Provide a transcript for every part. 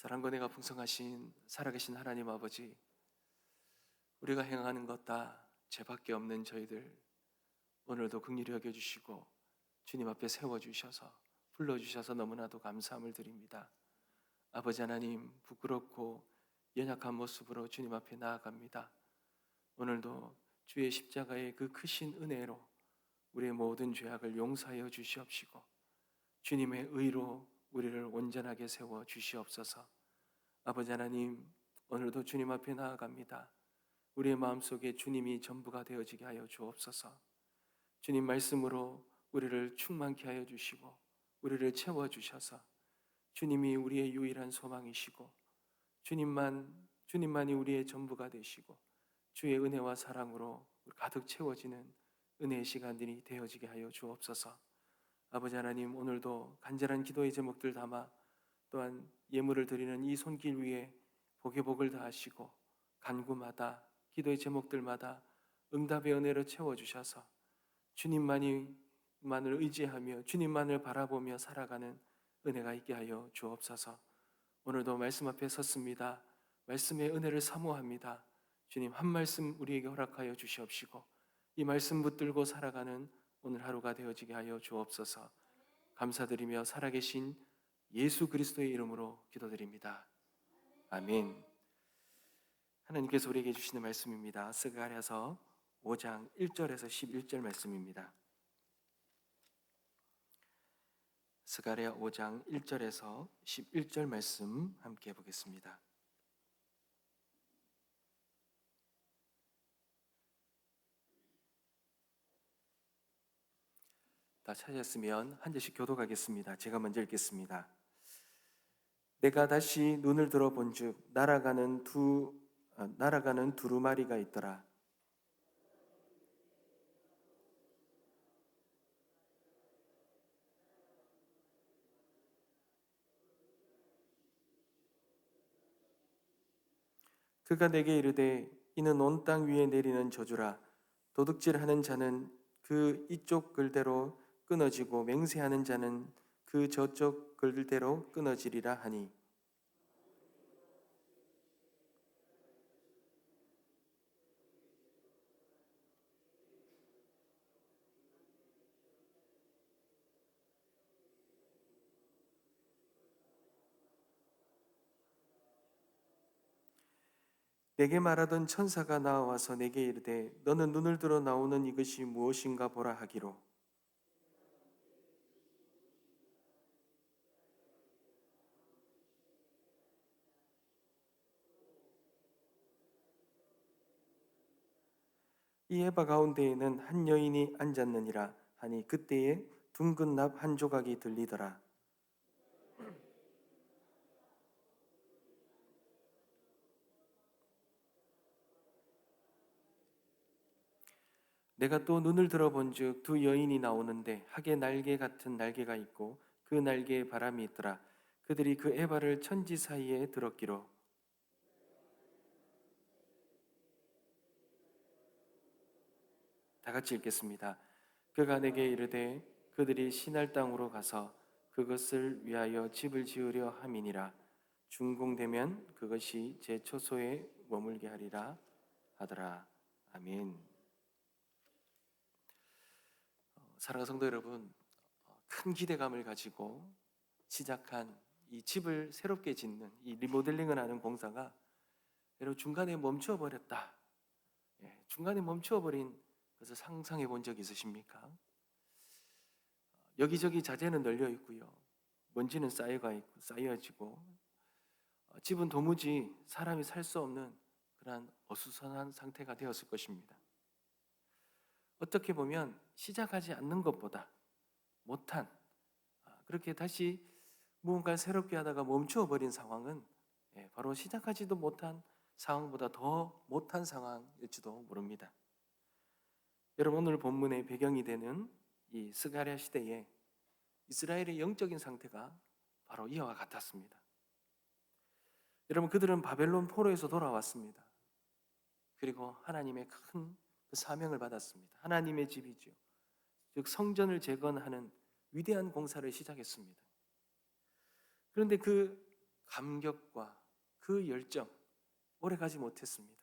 사랑과 은혜가 풍성하신 살아계신 하나님 아버지, 우리가 행하는 것 다 죄밖에 없는 저희들 오늘도 긍휼히 여겨주시고 주님 앞에 세워주셔서 불러주셔서 너무나도 감사함을 드립니다. 아버지 하나님, 부끄럽고 연약한 모습으로 주님 앞에 나아갑니다. 오늘도 주의 십자가의 그 크신 은혜로 우리의 모든 죄악을 용서하여 주시옵시고 주님의 의로 우리를 온전하게 세워 주시옵소서. 아버지 하나님, 오늘도 주님 앞에 나아갑니다. 우리의 마음속에 주님이 전부가 되어지게 하여 주옵소서. 주님 말씀으로 우리를 충만케 하여 주시고 우리를 채워주셔서 주님이 우리의 유일한 소망이시고 주님만이 우리의 전부가 되시고 주의 은혜와 사랑으로 가득 채워지는 은혜의 시간들이 되어지게 하여 주옵소서. 아버지 하나님, 오늘도 간절한 기도의 제목들 담아 또한 예물을 드리는 이 손길 위에 복의 복을 다하시고 간구마다 기도의 제목들마다 응답의 은혜로 채워주셔서 주님만을 의지하며 주님만을 바라보며 살아가는 은혜가 있게 하여 주옵소서. 오늘도 말씀 앞에 섰습니다. 말씀의 은혜를 사모합니다. 주님, 한 말씀 우리에게 허락하여 주시옵시고 이 말씀 붙들고 살아가는 오늘 하루가 되어지게 하여 주옵소서. 감사드리며 살아계신 예수 그리스도의 이름으로 기도드립니다. 아멘. 하나님께서 우리에게 주시는 말씀입니다. 스가랴서 5장 1절에서 11절 말씀입니다. 스가랴 5장 1절에서 11절 말씀 함께 보겠습니다. 다 찾았으면 한 절씩 교독하겠습니다. 제가 먼저 읽겠습니다. 내가 다시 눈을 들어 본즉 날아가는 두루마리가 있더라. 그가 내게 이르되 이는 온 땅 위에 내리는 저주라. 도둑질하는 자는 그 이쪽 글대로 끊어지고 맹세하는 자는 그 저쪽 글대로 끊어지리라 하니, 내게 말하던 천사가 나와서 내게 이르되 너는 눈을 들어 나오는 이것이 무엇인가 보라 하기로, 이 에바 가운데에는 한 여인이 앉았느니라 하니 그때에 둥근 납 한 조각이 들리더라. 내가 또 눈을 들어본즉 두 여인이 나오는데 학의 날개 같은 날개가 있고 그 날개에 바람이 있더라. 그들이 그 에바를 천지 사이에 들었기로. 다 같이 읽겠습니다. 그가 내게 이르되 그들이 시날 땅으로 가서 그것을 위하여 집을 지으려 함이니라. 준공되면 그것이 제 처소에 머물게 하리라 하더라. 아멘. 사랑하는 성도 여러분, 큰 기대감을 가지고 시작한 이 집을 새롭게 짓는 이 리모델링을 하는 공사가 여러분 중간에 멈춰버렸다. 중간에 멈춰버린 것을 상상해 본 적 있으십니까? 여기저기 자재는 널려 있고요. 먼지는 쌓여지고 집은 도무지 사람이 살 수 없는 그러한 어수선한 상태가 되었을 것입니다. 어떻게 보면 시작하지 않는 것보다 못한, 그렇게 다시 무언가를 새롭게 하다가 멈추어버린 상황은 바로 시작하지도 못한 상황보다 더 못한 상황일지도 모릅니다. 여러분, 오늘 본문의 배경이 되는 이 스가랴 시대에 이스라엘의 영적인 상태가 바로 이와 같았습니다. 여러분, 그들은 바벨론 포로에서 돌아왔습니다. 그리고 하나님의 큰 그 사명을 받았습니다. 하나님의 집이죠. 즉 성전을 재건하는 위대한 공사를 시작했습니다. 그런데 그 감격과 그 열정 오래 가지 못했습니다.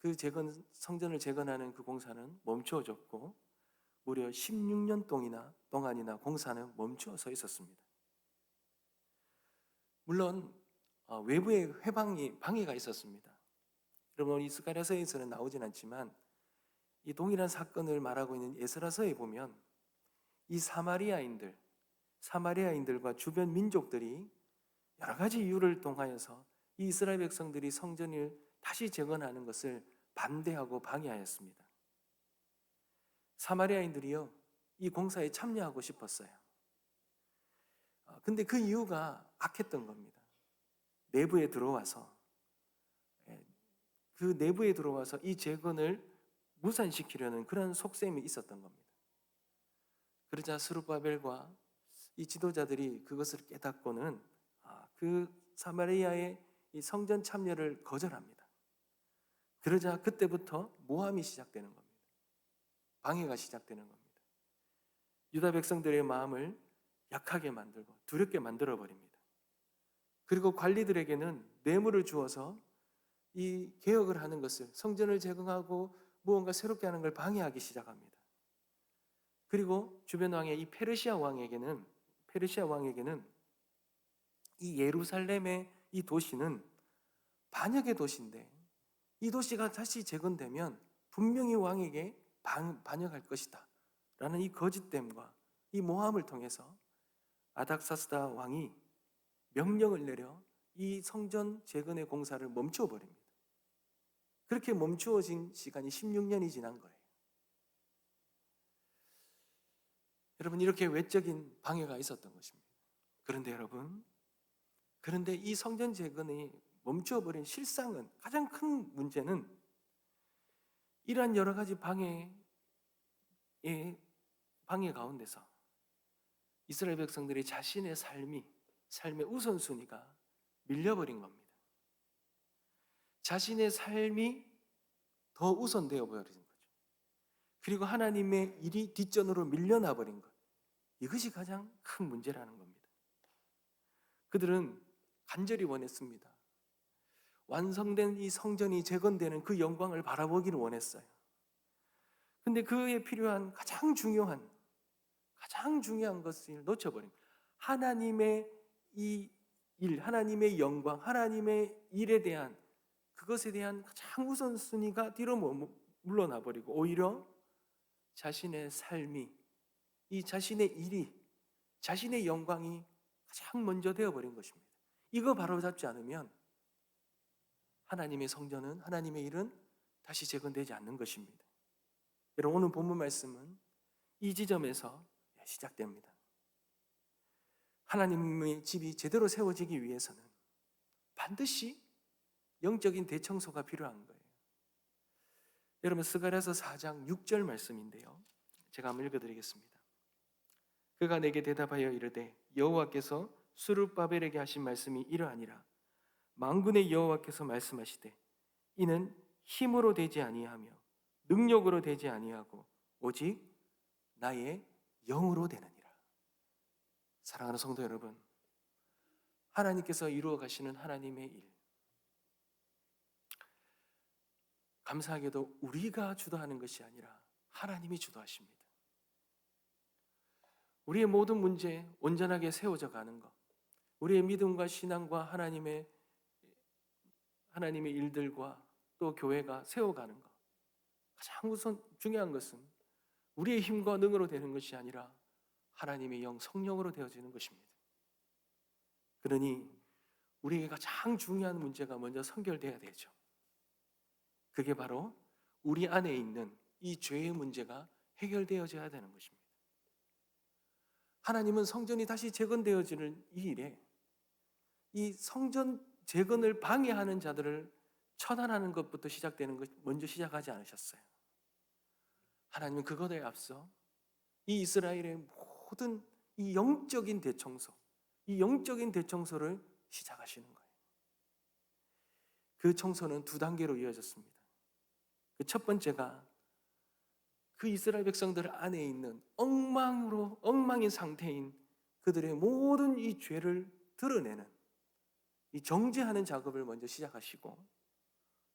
그 성전을 재건하는 그 공사는 멈추어졌고 무려 16년 동안이나 공사는 멈추어서 있었습니다. 물론 외부의 방해가 있었습니다. 여러분, 이 스가랴서에서는 나오진 않지만 이 동일한 사건을 말하고 있는 에스라서에 보면 이 사마리아인들과 주변 민족들이 여러 가지 이유를 통하여서 이 이스라엘 백성들이 성전을 다시 재건하는 것을 반대하고 방해하였습니다. 사마리아인들이요, 이 공사에 참여하고 싶었어요. 근데 그 이유가 악했던 겁니다. 내부에 들어와서 이 재건을 무산시키려는 그런 속셈이 있었던 겁니다. 그러자 스룹바벨과 이 지도자들이 그것을 깨닫고는 그 사마리아의 이 성전 참여를 거절합니다. 그러자 그때부터 모함이 시작되는 겁니다. 방해가 시작되는 겁니다. 유다 백성들의 마음을 약하게 만들고 두렵게 만들어 버립니다. 그리고 관리들에게는 뇌물을 주어서 이 개혁을 하는 것을, 성전을 재건하고 무언가 새롭게 하는 걸 방해하기 시작합니다. 그리고 주변 왕의 이 페르시아 왕에게는 이 예루살렘의 이 도시는 반역의 도시인데 이 도시가 다시 재건되면 분명히 왕에게 반역할 것이다 라는 이 거짓됨과 이 모함을 통해서 아닥사스다 왕이 명령을 내려 이 성전 재건의 공사를 멈추어 버립니다. 그렇게 멈추어진 시간이 16년이 지난 거예요. 여러분, 이렇게 외적인 방해가 있었던 것입니다. 그런데 이 성전 재건이 멈추어버린 실상은, 가장 큰 문제는 이러한 여러 가지 방해 가운데서 이스라엘 백성들이 자신의 삶의 우선순위가 밀려버린 겁니다. 자신의 삶이 더 우선되어 버린 거죠. 그리고 하나님의 일이 뒷전으로 밀려나 버린 것. 이것이 가장 큰 문제라는 겁니다. 그들은 간절히 원했습니다. 완성된 이 성전이 재건되는 그 영광을 바라보기를 원했어요. 근데 그에 필요한 가장 중요한 것을 놓쳐버린 거예요. 하나님의 이 일, 하나님의 영광, 하나님의 일에 대한, 그것에 대한 가장 우선순위가 뒤로 물러나 버리고 오히려 자신의 삶이, 이 자신의 일이, 자신의 영광이 가장 먼저 되어버린 것입니다. 이거 바로잡지 않으면 하나님의 성전은, 하나님의 일은 다시 재건되지 않는 것입니다. 여러분, 오늘 본문 말씀은 이 지점에서 시작됩니다. 하나님의 집이 제대로 세워지기 위해서는 반드시 영적인 대청소가 필요한 거예요. 여러분, 스가랴서 4장 6절 말씀인데요, 제가 한번 읽어드리겠습니다. 그가 내게 대답하여 이르되 여호와께서 스룹바벨에게 하신 말씀이 이러하니라. 만군의 여호와께서 말씀하시되 이는 힘으로 되지 아니하며 능력으로 되지 아니하고 오직 나의 영으로 되느니라. 사랑하는 성도 여러분, 하나님께서 이루어 가시는 하나님의 일, 감사하게도 우리가 주도하는 것이 아니라 하나님이 주도하십니다. 우리의 모든 문제 온전하게 세워져 가는 것, 우리의 믿음과 신앙과 하나님의 일들과 또 교회가 세워가는 것, 가장 우선 중요한 것은 우리의 힘과 능으로 되는 것이 아니라 하나님의 영, 성령으로 되어지는 것입니다. 그러니 우리에게 가장 중요한 문제가 먼저 선결돼야 되죠. 그게 바로 우리 안에 있는 이 죄의 문제가 해결되어져야 되는 것입니다. 하나님은 성전이 다시 재건되어지는 이 일에 이 성전 재건을 방해하는 자들을 처단하는 것부터 시작되는 것, 먼저 시작하지 않으셨어요. 하나님은 그것에 앞서 이 이스라엘의 모든 이 영적인 대청소를 시작하시는 거예요. 그 청소는 두 단계로 이어졌습니다. 그 첫 번째가 그 이스라엘 백성들 안에 있는 엉망인 상태인 그들의 모든 이 죄를 드러내는, 이 정죄하는 작업을 먼저 시작하시고,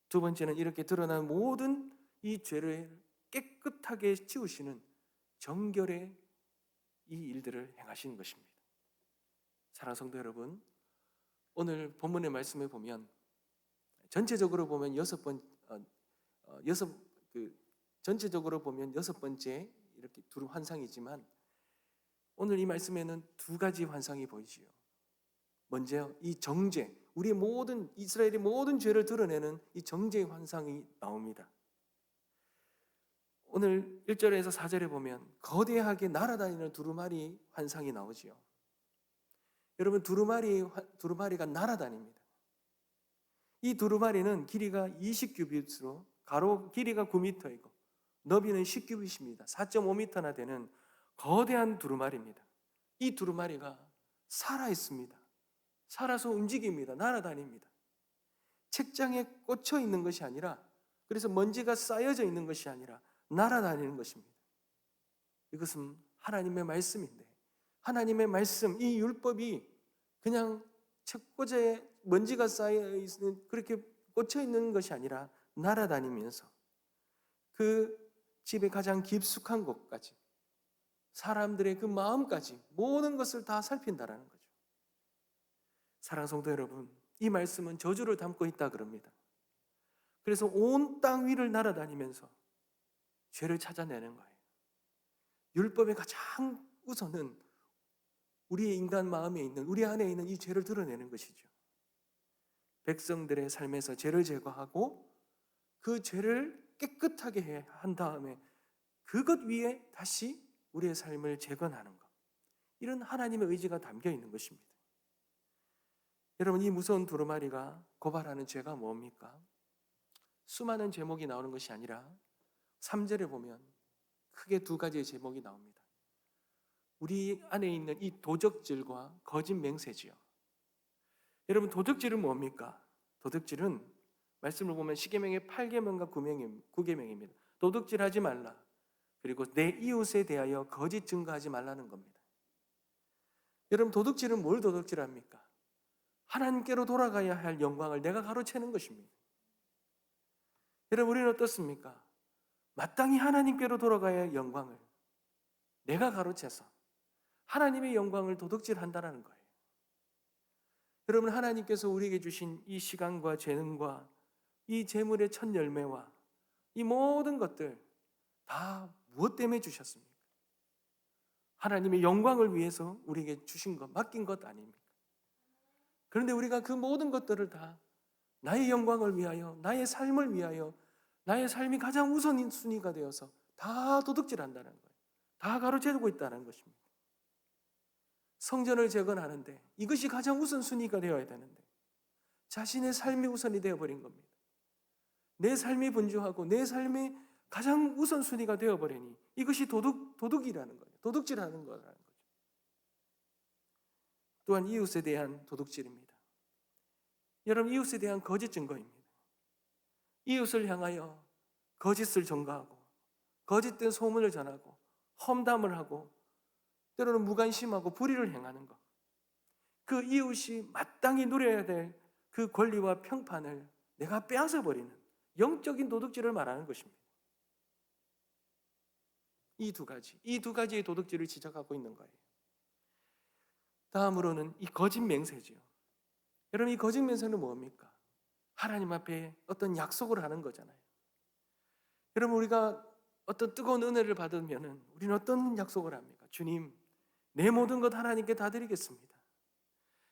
두 번째는 이렇게 드러난 모든 이 죄를 깨끗하게 치우시는 정결의 이 일들을 행하시는 것입니다. 사랑하는 성도 여러분, 오늘 본문의 말씀에 보면 전체적으로 보면 전체적으로 보면 6번째 이렇게 두 환상이지만, 오늘 이 말씀에는 두 가지 환상이 보이지요. 먼저 이 정죄, 우리의 모든 이스라엘의 모든 죄를 드러내는 이 정죄의 환상이 나옵니다. 오늘 1절에서 4절에 보면 거대하게 날아다니는 두루마리 환상이 나오지요. 여러분, 두루마리가 날아다닙니다. 이 두루마리는 길이가 20규빗으로 가로 길이가 9m이고 너비는 10규빗입니다. 4.5m나 되는 거대한 두루마리입니다. 이 두루마리가 살아 있습니다. 살아서 움직입니다. 날아다닙니다. 책장에 꽂혀 있는 것이 아니라, 그래서 먼지가 쌓여져 있는 것이 아니라 날아다니는 것입니다. 이것은 하나님의 말씀인데, 하나님의 말씀, 이 율법이 그냥 책꽂이에 먼지가 쌓여 있는, 그렇게 꽂혀 있는 것이 아니라 날아다니면서 그 집의 가장 깊숙한 곳까지, 사람들의 그 마음까지 모든 것을 다 살핀다라는 거죠. 사랑하는 성도 여러분, 이 말씀은 저주를 담고 있다 그럽니다. 그래서 온 땅 위를 날아다니면서 죄를 찾아내는 거예요. 율법의 가장 우선은 우리의 인간 마음에 있는, 우리 안에 있는 이 죄를 드러내는 것이죠. 백성들의 삶에서 죄를 제거하고 그 죄를 깨끗하게 한 다음에 그것 위에 다시 우리의 삶을 재건하는 것, 이런 하나님의 의지가 담겨 있는 것입니다. 여러분, 이 무서운 두루마리가 고발하는 죄가 뭡니까? 수많은 제목이 나오는 것이 아니라 3절에 보면 크게 두 가지의 제목이 나옵니다. 우리 안에 있는 이 도적질과 거짓 맹세지요. 여러분, 도적질은 뭡니까? 도적질은 말씀을 보면 십계명의 8계명과 9계명입니다. 도둑질하지 말라, 그리고 내 이웃에 대하여 거짓 증거하지 말라는 겁니다. 여러분, 도둑질은 뭘 도둑질합니까? 하나님께로 돌아가야 할 영광을 내가 가로채는 것입니다. 여러분, 우리는 어떻습니까? 마땅히 하나님께로 돌아가야 할 영광을 내가 가로채서 하나님의 영광을 도둑질한다는 거예요. 여러분, 하나님께서 우리에게 주신 이 시간과 재능과 이 재물의 첫 열매와 이 모든 것들 다 무엇 때문에 주셨습니까? 하나님의 영광을 위해서 우리에게 주신 것, 맡긴 것 아닙니까? 그런데 우리가 그 모든 것들을 다 나의 영광을 위하여, 나의 삶을 위하여, 나의 삶이 가장 우선순위가 되어서 다 도둑질한다는 거예요. 다 가로채고 있다는 것입니다. 성전을 재건하는데 이것이 가장 우선순위가 되어야 되는데 자신의 삶이 우선이 되어버린 겁니다. 내 삶이 분주하고 내 삶이 가장 우선순위가 되어버리니 이것이 도둑이라는 거예요. 도둑질하는 거라는 거죠. 또한 이웃에 대한 도둑질입니다. 여러분, 이웃에 대한 거짓 증거입니다. 이웃을 향하여 거짓을 전가하고 거짓된 소문을 전하고 험담을 하고 때로는 무관심하고 불의를 행하는 것, 그 이웃이 마땅히 누려야 될 그 권리와 평판을 내가 빼앗아 버리는 영적인 도둑질을 말하는 것입니다. 이 두 가지의 도둑질을 지적하고 있는 거예요. 다음으로는 이 거짓 맹세지요. 여러분, 이 거짓 맹세는 뭡니까? 하나님 앞에 어떤 약속을 하는 거잖아요. 여러분, 우리가 어떤 뜨거운 은혜를 받으면 우리는 어떤 약속을 합니까? 주님, 내 모든 것 하나님께 다 드리겠습니다.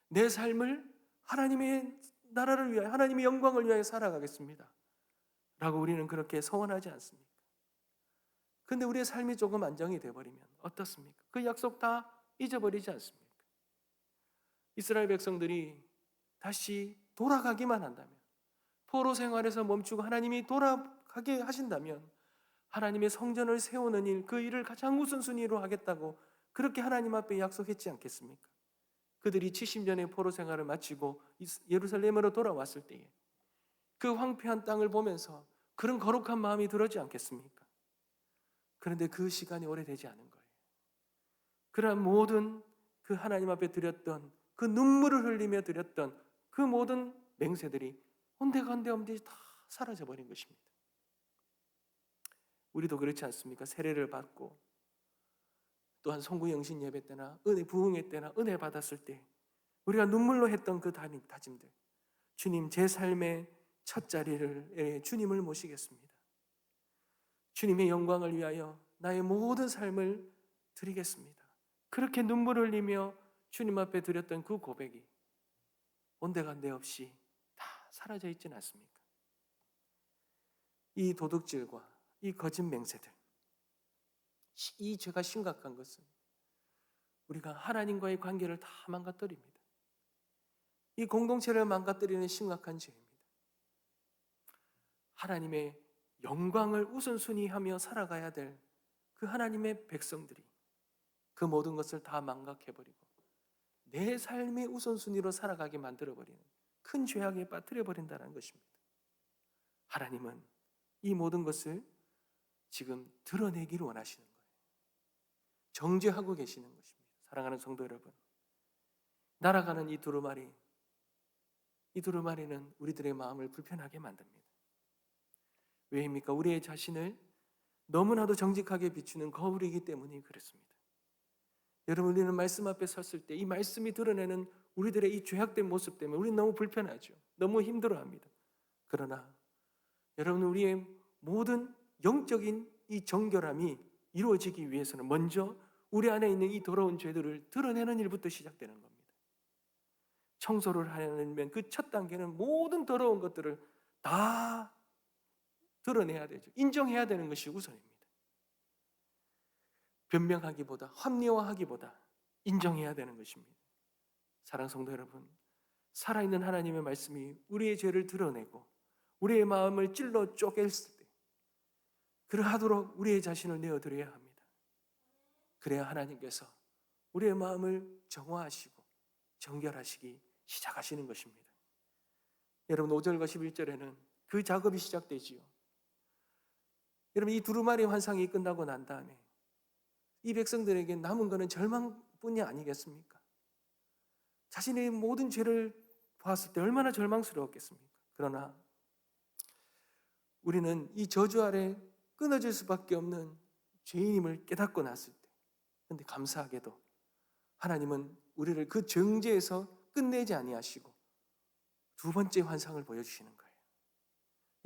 내 삶을 하나님의 나라를 위하여, 하나님의 영광을 위하여 살아가겠습니다 라고 우리는 그렇게 서원하지 않습니까? 그런데 우리의 삶이 조금 안정이 되어버리면 어떻습니까? 그 약속 다 잊어버리지 않습니까? 이스라엘 백성들이 다시 돌아가기만 한다면, 포로 생활에서 멈추고 하나님이 돌아가게 하신다면 하나님의 성전을 세우는 일, 그 일을 가장 우선순위로 하겠다고 그렇게 하나님 앞에 약속했지 않겠습니까? 그들이 70년의 포로 생활을 마치고 예루살렘으로 돌아왔을 때에 그 황폐한 땅을 보면서 그런 거룩한 마음이 들었지 않겠습니까? 그런데 그 시간이 오래되지 않은 거예요. 그러한 모든 그 하나님 앞에 드렸던 그 눈물을 흘리며 드렸던 그 모든 맹세들이 온데간데 없이 다 사라져버린 것입니다. 우리도 그렇지 않습니까? 세례를 받고 또한 송구영신 예배 때나 은혜 부흥회 때나 은혜 받았을 때 우리가 눈물로 했던 그 다짐들, 주님, 제 삶의 첫 자리를 주님을 모시겠습니다. 주님의 영광을 위하여 나의 모든 삶을 드리겠습니다. 그렇게 눈물을 흘리며 주님 앞에 드렸던 그 고백이 온데간데 없이 다 사라져 있지는 않습니까? 이 도둑질과 이 거짓 맹세들, 이 죄가 심각한 것은 우리가 하나님과의 관계를 다 망가뜨립니다. 이 공동체를 망가뜨리는 심각한 죄입니다. 하나님의 영광을 우선순위하며 살아가야 될 그 하나님의 백성들이 그 모든 것을 다 망각해버리고 내 삶의 우선순위로 살아가게 만들어버리는 큰 죄악에 빠뜨려버린다는 것입니다. 하나님은 이 모든 것을 지금 드러내기를 원하시는 거예요. 정죄하고 계시는 것입니다. 사랑하는 성도 여러분, 날아가는 이 두루마리는 우리들의 마음을 불편하게 만듭니다. 왜입니까? 우리의 자신을 너무나도 정직하게 비추는 거울이기 때문에 그렇습니다. 여러분, 우리는 말씀 앞에 섰을 때 이 말씀이 드러내는 우리들의 이 죄악된 모습 때문에 우리는 너무 불편하죠. 너무 힘들어합니다. 그러나 여러분, 우리의 모든 영적인 이 정결함이 이루어지기 위해서는 먼저 우리 안에 있는 이 더러운 죄들을 드러내는 일부터 시작되는 겁니다. 청소를 하려면 그 첫 단계는 모든 더러운 것들을 다 드러내야 되죠. 인정해야 되는 것이 우선입니다. 변명하기보다, 합리화하기보다 인정해야 되는 것입니다. 사랑하는 성도 여러분, 살아있는 하나님의 말씀이 우리의 죄를 드러내고 우리의 마음을 찔러 쪼갤 때 그러하도록 우리의 자신을 내어드려야 합니다. 그래야 하나님께서 우리의 마음을 정화하시고 정결하시기 시작하시는 것입니다. 여러분, 5절과 11절에는 그 작업이 시작되지요. 여러분, 이 두루마리 환상이 끝나고 난 다음에 이 백성들에게 남은 것은 절망뿐이 아니겠습니까? 자신의 모든 죄를 보았을 때 얼마나 절망스러웠겠습니까? 그러나 우리는 이 저주 아래 끊어질 수밖에 없는 죄인임을 깨닫고 났을 때, 그런데 감사하게도 하나님은 우리를 그 정죄에서 끝내지 아니하시고 두 번째 환상을 보여주시는 거예요.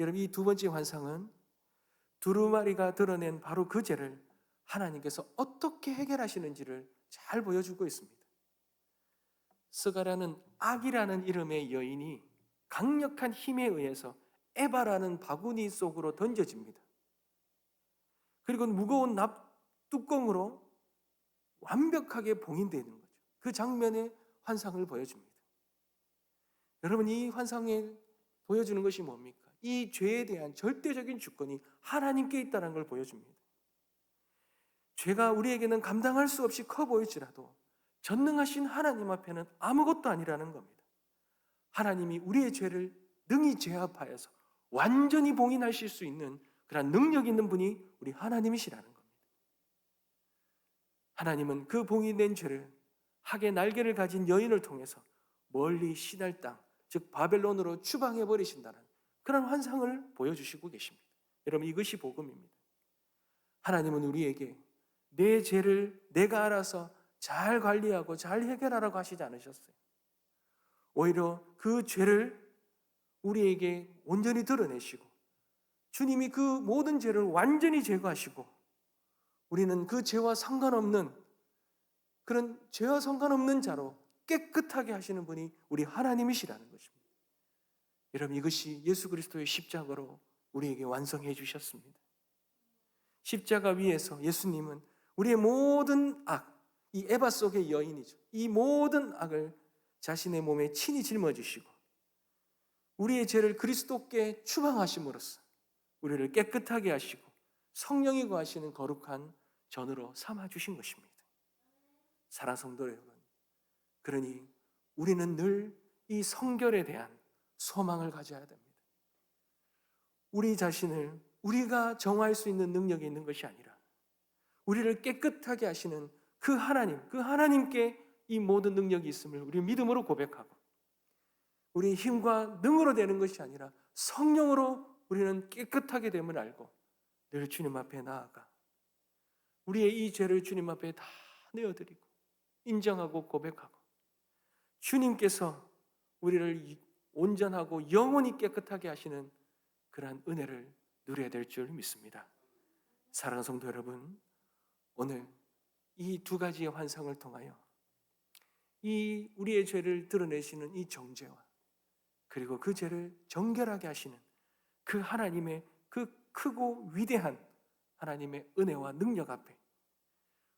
여러분, 이 두 번째 환상은 두루마리가 드러낸 바로 그 죄를 하나님께서 어떻게 해결하시는지를 잘 보여주고 있습니다. 스가랴는 악이라는 이름의 여인이 강력한 힘에 의해서 에바라는 바구니 속으로 던져집니다. 그리고 무거운 납뚜껑으로 완벽하게 봉인되는 거죠. 그 장면의 환상을 보여줍니다. 여러분, 이 환상에 보여주는 것이 뭡니까? 이 죄에 대한 절대적인 주권이 하나님께 있다는 걸 보여줍니다. 죄가 우리에게는 감당할 수 없이 커 보일지라도 전능하신 하나님 앞에는 아무것도 아니라는 겁니다. 하나님이 우리의 죄를 능히 제압하여서 완전히 봉인하실 수 있는 그런 능력 있는 분이 우리 하나님이시라는 겁니다. 하나님은 그 봉인된 죄를 학의 날개를 가진 여인을 통해서 멀리 시날 땅, 즉 바벨론으로 추방해 버리신다는 그런 환상을 보여주시고 계십니다. 여러분, 이것이 복음입니다. 하나님은 우리에게 내 죄를 내가 알아서 잘 관리하고 잘 해결하라고 하시지 않으셨어요. 오히려 그 죄를 우리에게 온전히 드러내시고 주님이 그 모든 죄를 완전히 제거하시고 우리는 그 죄와 상관없는 그런 죄와 상관없는 자로 깨끗하게 하시는 분이 우리 하나님이시라는 것입니다. 여러분, 이것이 예수 그리스도의 십자가로 우리에게 완성해 주셨습니다. 십자가 위에서 예수님은 우리의 모든 악, 이 에바 속의 여인이죠. 이 모든 악을 자신의 몸에 친히 짊어지시고 우리의 죄를 그리스도께 추방하심으로써 우리를 깨끗하게 하시고 성령이 거하시는 거룩한 전으로 삼아주신 것입니다. 사랑하는 성도 여러분, 그러니 우리는 늘 이 성결에 대한 소망을 가져야 됩니다. 우리 자신을 우리가 정할 수 있는 능력이 있는 것이 아니라 우리를 깨끗하게 하시는 그 하나님께 이 모든 능력이 있음을 우리 믿음으로 고백하고 우리의 힘과 능으로 되는 것이 아니라 성령으로 우리는 깨끗하게 됨을 알고 늘 주님 앞에 나아가 우리의 이 죄를 주님 앞에 다 내어드리고 인정하고 고백하고 주님께서 우리를 온전하고 영원히 깨끗하게 하시는 그러한 은혜를 누려야 될 줄 믿습니다. 사랑하는 성도 여러분, 오늘 이 두 가지의 환상을 통하여 이 우리의 죄를 드러내시는 이 정죄와 그리고 그 죄를 정결하게 하시는 그 하나님의 그 크고 위대한 하나님의 은혜와 능력 앞에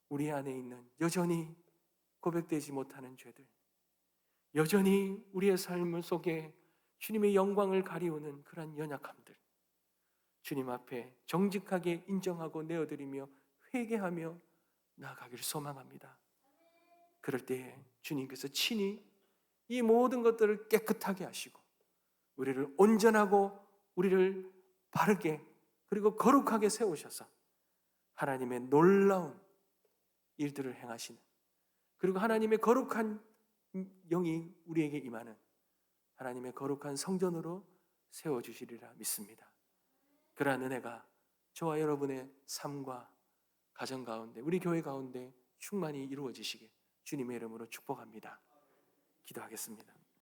우리 안에 있는 여전히 고백되지 못하는 죄들, 여전히 우리의 삶 속에 주님의 영광을 가리우는 그러한 연약함들, 주님 앞에 정직하게 인정하고 내어드리며 회개하며 나아가기를 소망합니다. 그럴 때에 주님께서 친히 이 모든 것들을 깨끗하게 하시고 우리를 온전하고 우리를 바르게 그리고 거룩하게 세우셔서 하나님의 놀라운 일들을 행하시는, 그리고 하나님의 거룩한 영이 우리에게 임하는 하나님의 거룩한 성전으로 세워주시리라 믿습니다. 그러한 은혜가 저와 여러분의 삶과 가정 가운데, 우리 교회 가운데 충만히 이루어지시게 주님의 이름으로 축복합니다. 기도하겠습니다.